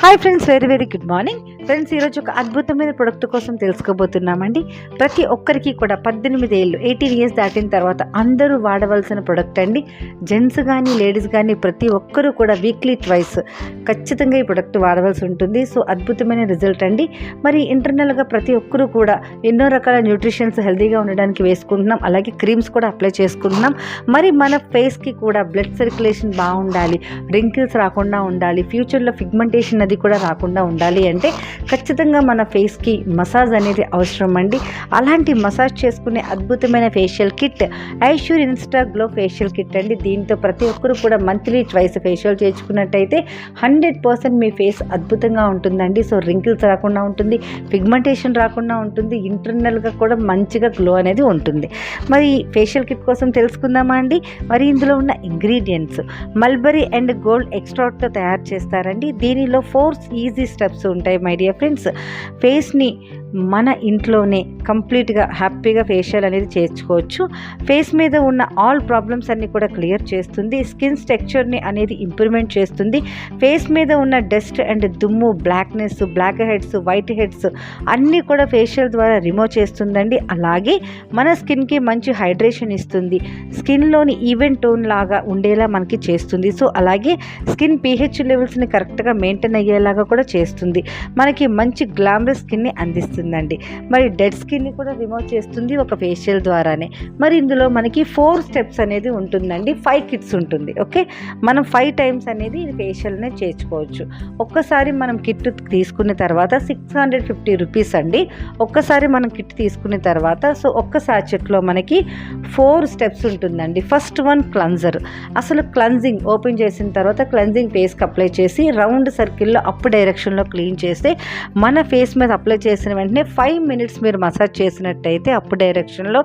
Hi friends, very good morning friends. ఈరోజు ఒక అద్భుతమైన ప్రొడక్ట్ కోసం తెలుసుకోబోతున్నామండి. ప్రతి ఒక్కరికి కూడా 18 ఏళ్ళు 18 ఇయర్స్ దాటిన తర్వాత అందరూ వాడవలసిన ప్రొడక్ట్ అండి. జెంట్స్ కానీ లేడీస్ కానీ ప్రతి ఒక్కరూ కూడా వీక్లీ ట్వైస్ ఖచ్చితంగా ఈ ప్రొడక్ట్ వాడవలసి ఉంటుంది. సో అద్భుతమైన రిజల్ట్ అండి. మరి ఇంటర్నల్గా ప్రతి ఒక్కరూ కూడా ఎన్నో రకాల న్యూట్రిషన్స్ హెల్తీగా ఉండడానికి వేసుకుంటున్నాం, అలాగే క్రీమ్స్ కూడా అప్లై చేసుకుంటున్నాం. మరి మన ఫేస్కి కూడా బ్లడ్ సర్క్యులేషన్ బాగుండాలి, రింకిల్స్ రాకుండా ఉండాలి, ఫ్యూచర్లో పిగ్మెంటేషన్ అది కూడా రాకుండా ఉండాలి అంటే ఖచ్చితంగా మన ఫేస్కి మసాజ్ అనేది అవసరం అండి. అలాంటి మసాజ్ చేసుకునే అద్భుతమైన ఫేషియల్ కిట్ ఐష్యూర్ ఇన్స్టా గ్లో ఫేషియల్ కిట్ అండి. దీంతో ప్రతి ఒక్కరు కూడా మంత్లీ ట్వైస్ ఫేషియల్ చేయించుకున్నట్టయితే 100% మీ ఫేస్ అద్భుతంగా ఉంటుందండి. సో రింకిల్స్ రాకుండా ఉంటుంది, పిగ్మెంటేషన్ రాకుండా ఉంటుంది, ఇంటర్నల్గా కూడా మంచిగా గ్లో అనేది ఉంటుంది. మరి ఫేషియల్ కిట్ కోసం తెలుసుకుందామా అండి. మరి ఇందులో ఉన్న ఇంగ్రీడియంట్స్ మల్బరీ అండ్ గోల్డ్ ఎక్స్ట్రాక్ట్తో తయారు చేస్తారండి. దీనిలో 4 ఈజీ స్టెప్స్ ఉంటాయి మై డియర్ ఫ్రెండ్స్. ఫేస్ని మన ఇంట్లోనే కంప్లీట్గా హ్యాపీగా ఫేషియల్ అనేది చేసుకోవచ్చు. ఫేస్ మీద ఉన్న ఆల్ ప్రాబ్లమ్స్ అన్నీ కూడా క్లియర్ చేస్తుంది. స్కిన్ టెక్స్చర్ని అనేది ఇంప్రూవ్మెంట్ చేస్తుంది. ఫేస్ మీద ఉన్న డస్ట్ అండ్ దుమ్ము, blackness, black heads, white heads అన్నీ కూడా ఫేషియల్ ద్వారా రిమూవ్ చేస్తుందండి. అలాగే మన స్కిన్కి మంచి హైడ్రేషన్ ఇస్తుంది, స్కిన్లోని ఈవెన్ టోన్ లాగా ఉండేలా మనకి చేస్తుంది. సో అలాగే స్కిన్ pH లెవెల్స్ని కరెక్ట్గా మెయింటైన్ అయ్యేలాగా కూడా చేస్తుంది. మనకి మంచి గ్లామరస్ స్కిన్ని అందిస్తుందండి. మరి డెడ్ స్కిన్ని కూడా రిమూవ్ చేస్తుంది ఒక ఫేషియల్ ద్వారానే. మరి ఇందులో మనకి 4 స్టెప్స్ అనేది ఉంటుందండి. 5 కిట్స్ ఉంటుంది. ఓకే, మనం 5 టైమ్స్ అనేది ఫేషియల్ అనేది చేసుకోవచ్చు. ఒక్కసారి మనం కిట్ తీసుకున్న తర్వాత 650 రూపీస్ అండి. ఒక్కసారి మనం కిట్ తీసుకున్న తర్వాత సో ఒక్క సాచెట్లో మనకి 4 స్టెప్స్ ఉంటుందండి. First one cleanser. అసలు క్లన్జింగ్ ఓపెన్ చేసిన తర్వాత క్లన్జింగ్ ఫేస్కి అప్లై చేసి రౌండ్ సర్కిల్లో అప్ డైరెక్షన్లో క్లీన్ చేస్తే మన ఫేస్ మీద అప్లై చేసిన వెంటనే 5 మినిట్స్ మీరు మసాజ్ చేసినట్టయితే అప్ డైరెక్షన్లో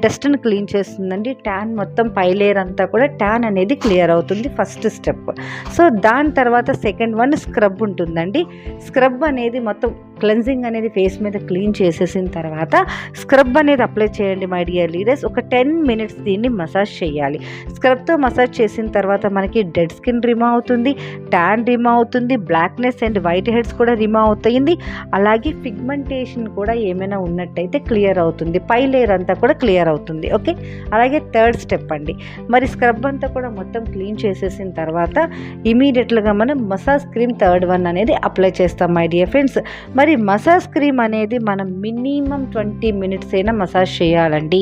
డస్ట్ని క్లీన్ చేస్తుందండి. ట్యాన్ మొత్తం పై లేయర్ అంతా కూడా ట్యాన్ అనేది క్లియర్ అవుతుంది. First step. సో దాని తర్వాత సెకండ్ వన్ స్క్రబ్ ఉంటుందండి. స్క్రబ్ అనేది మొత్తం క్లెన్జింగ్ అనేది ఫేస్ మీద క్లీన్ చేసేసిన తర్వాత స్క్రబ్ అనేది అప్లై చేయండి మై డియర్ లీడర్స్. ఒక 10 మినిట్స్ దీన్ని మసాజ్ చేయాలి. స్క్రబ్తో మసాజ్ చేసిన తర్వాత మనకి డెడ్ స్కిన్ రిమూవ్ అవుతుంది, ట్యాన్ రిమూవ్ అవుతుంది, బ్లాక్నెస్ అండ్ వైట్ హెడ్స్ కూడా రిమూవ్ అవుతాయింది. అలాగే పిగ్మెంటేషన్ కూడా ఏమైనా ఉన్నట్టయితే క్లియర్ అవుతుంది, పై లేయర్ అంతా కూడా క్లియర్ అవుతుంది. ఓకే, అలాగే థర్డ్ స్టెప్ అండి. మరి స్క్రబ్ అంతా కూడా మొత్తం క్లీన్ చేసేసిన తర్వాత ఇమీడియట్గా మనం మసాజ్ క్రీమ్ థర్డ్ వన్ అనేది అప్లై చేస్తాం మై డియర్ ఫ్రెండ్స్. మరి మసాజ్ క్రీమ్ అనేది మనం మినిమం 20 మినిట్స్ అయినా మసాజ్ చేయాలండి.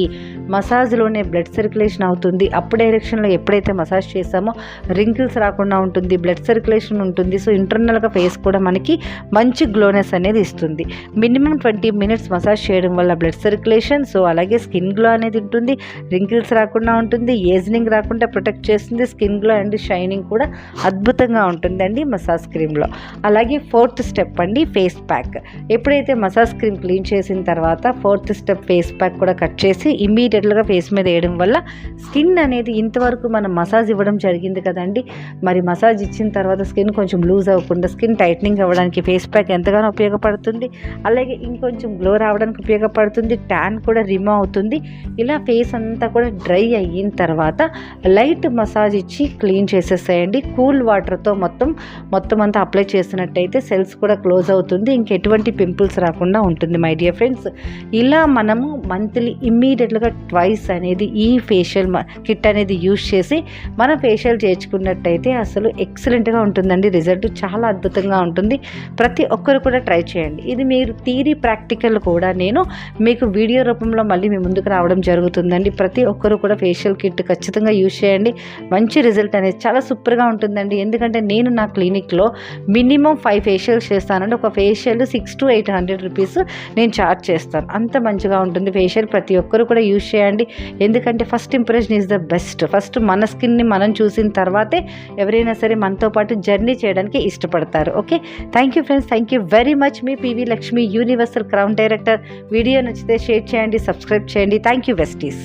మసాజ్లోనే బ్లడ్ సర్క్యులేషన్ అవుతుంది. అప్ డైరెక్షన్లో ఎప్పుడైతే మసాజ్ చేసామో రింకిల్స్ రాకుండా ఉంటుంది, బ్లడ్ సర్క్యులేషన్ ఉంటుంది. సో ఇంటర్నల్గా ఫేస్ కూడా మనకి మంచి గ్లోనెస్ అనేది ఇస్తుంది. మినిమం 20 మినిట్స్ మసాజ్ చేయడం వల్ల బ్లడ్ సర్క్యులేషన్, సో అలాగే స్కిన్ గ్లో అనేది ఉంటుంది, రింకిల్స్ రాకుండా ఉంటుంది, ఏజింగ్ రాకుండా ప్రొటెక్ట్ చేస్తుంది, స్కిన్ గ్లో అండ్ షైనింగ్ కూడా అద్భుతంగా ఉంటుందండి మసాజ్ క్రీమ్లో. అలాగే 4th స్టెప్ అండి, ఫేస్ ప్యాక్. ఎప్పుడైతే మసాజ్ క్రీమ్ క్లీన్ చేసిన తర్వాత 4th స్టెప్ ఫేస్ ప్యాక్ కూడా కట్ చేసి ఇమ్మీడియట్గా ఫేస్ మీద వేయడం వల్ల స్కిన్ అనేది ఇంతవరకు మనం మసాజ్ ఇవ్వడం జరిగింది కదండి. మరి మసాజ్ ఇచ్చిన తర్వాత స్కిన్ కొంచెం లూజ్ అవ్వకుండా స్కిన్ టైట్నింగ్ అవ్వడానికి ఫేస్ ప్యాక్ ఎంతగానో ఉపయోగపడుతుంది. అలాగే ఇంకొంచెం గ్లో రావడానికి ఉపయోగపడుతుంది, ట్యాన్ కూడా రిమూవ్ అవుతుంది. ఇలా ఫేస్ అంతా కూడా డ్రై అయిన తర్వాత లైట్ మసాజ్ ఇచ్చి క్లీన్ చేసేసేయండి. కూల్ వాటర్తో మొత్తం అంతా అప్లై చేసినట్టయితే సెల్స్ కూడా క్లోజ్ అవుతుంది, ఇంకెటువంటి పింపుల్స్ రాకుండా ఉంటుంది మై డియర్ ఫ్రెండ్స్. ఇలా మనము మంత్లీ ఇమ్మీడియట్గా ట్వైస్ అనేది ఈ ఫేషియల్ కిట్ అనేది యూజ్ చేసి మనం ఫేషియల్ చేయించుకున్నట్టయితే అసలు ఎక్సలెంట్గా ఉంటుందండి. రిజల్ట్ చాలా అద్భుతంగా ఉంటుంది. ప్రతి ఒక్కరు కూడా ట్రై చేయండి. ఇది మీరు థియరీ ప్రాక్టికల్ కూడా నేను మీకు వీడియో రూపంలో మళ్ళీ మీ ముందుకు రావడం జరుగుతుందండి. ప్రతి ఒక్కరు కూడా ఫేషియల్ కిట్ ఖచ్చితంగా యూజ్ చేయండి. మంచి రిజల్ట్ అనేది చాలా సూపర్గా ఉంటుందండి. ఎందుకంటే నేను నా క్లినిక్లో మినిమం 5 ఫేషియల్స్ చేస్తానండి. ఒక ఫేషియల్ 600 to 800 రూపీస్ నేను ఛార్జ్ చేస్తాను. అంత మంచిగా ఉంటుంది ఫేషియల్. ప్రతి ఒక్కరు కూడా యూజ్ చేయండి. ఎందుకంటే first impression is the best. First మన స్కిన్ని మనం చూసిన తర్వాతే ఎవరైనా సరే మనతో పాటు జర్నీ చేయడానికి ఇష్టపడతారు. Okay, thank you friends, thank you very much. మీ P V Lakshmi, universal crown director. Video నచ్చితే షేర్ చేయండి, సబ్స్క్రైబ్ చేయండి. Thank you వెస్టీస్.